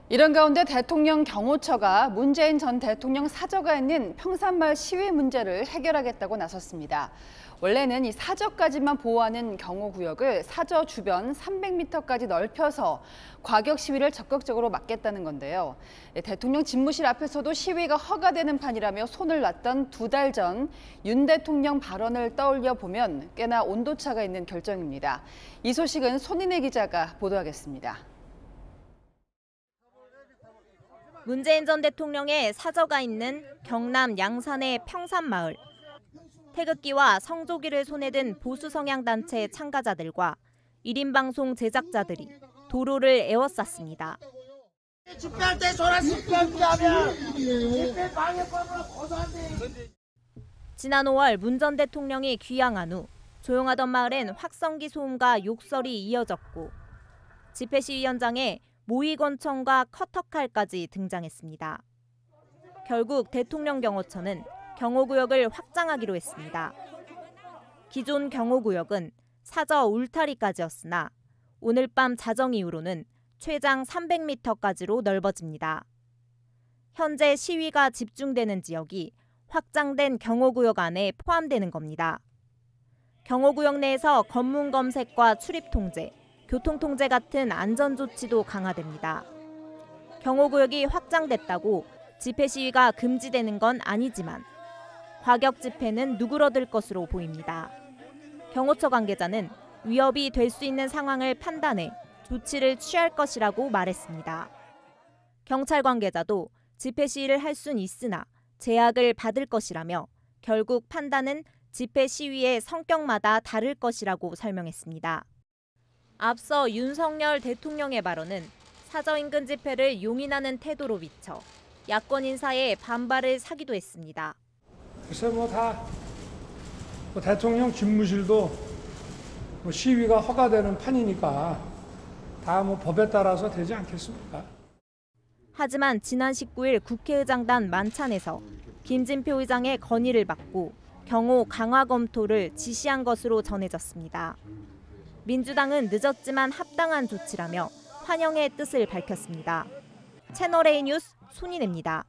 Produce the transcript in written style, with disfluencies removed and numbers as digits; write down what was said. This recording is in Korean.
이런 가운데 대통령 경호처가 문재인 전 대통령 사저가 있는 평산마을 시위 문제를 해결하겠다고 나섰습니다. 원래는 이 사저까지만 보호하는 경호구역을 사저 주변 300m까지 넓혀서 과격 시위를 적극적으로 막겠다는 건데요. 대통령 집무실 앞에서도 시위가 허가되는 판이라며 손을 놨던 2달 전 윤 대통령 발언을 떠올려 보면 꽤나 온도차가 있는 결정입니다. 이 소식은 손인혜 기자가 보도하겠습니다. 문재인 전 대통령의 사저가 있는 경남 양산의 평산마을. 태극기와 성조기를 손에 든 보수 성향 단체 참가자들과 1인 방송 제작자들이 도로를 에워쌌습니다. 집회할 때 소란 집회하면 집회 방해법으로 고소한대. 지난 5월 문 전 대통령이 귀향한 후 조용하던 마을엔 확성기 소음과 욕설이 이어졌고 집회 시위 현장에 모의권총과 커터칼까지 등장했습니다. 결국 대통령 경호처는 경호구역을 확장하기로 했습니다. 기존 경호구역은 사저 울타리까지였으나 오늘 밤 자정 이후로는 최장 300m까지로 넓어집니다. 현재 시위가 집중되는 지역이 확장된 경호구역 안에 포함되는 겁니다. 경호구역 내에서 검문 검색과 출입 통제, 교통 통제 같은 안전 조치도 강화됩니다. 경호구역이 확장됐다고 집회 시위가 금지되는 건 아니지만 과격 집회는 누그러들 것으로 보입니다. 경호처 관계자는 위협이 될 수 있는 상황을 판단해 조치를 취할 것이라고 말했습니다. 경찰 관계자도 집회 시위를 할 수는 있으나 제약을 받을 것이라며 결국 판단은 집회 시위의 성격마다 다를 것이라고 설명했습니다. 앞서 윤석열 대통령의 발언은 사저 인근 집회를 용인하는 태도로 비춰 야권 인사의 반발을 사기도 했습니다. 글쎄 대통령 집무실도 시위가 허가되는 판이니까 다 법에 따라서 되지 않겠습니까? 하지만 지난 19일 국회의장단 만찬에서 김진표 의장의 건의를 받고 경호 강화 검토를 지시한 것으로 전해졌습니다. 민주당은 늦었지만 합당한 조치라며 환영의 뜻을 밝혔습니다. 채널A 뉴스 손인혜입니다.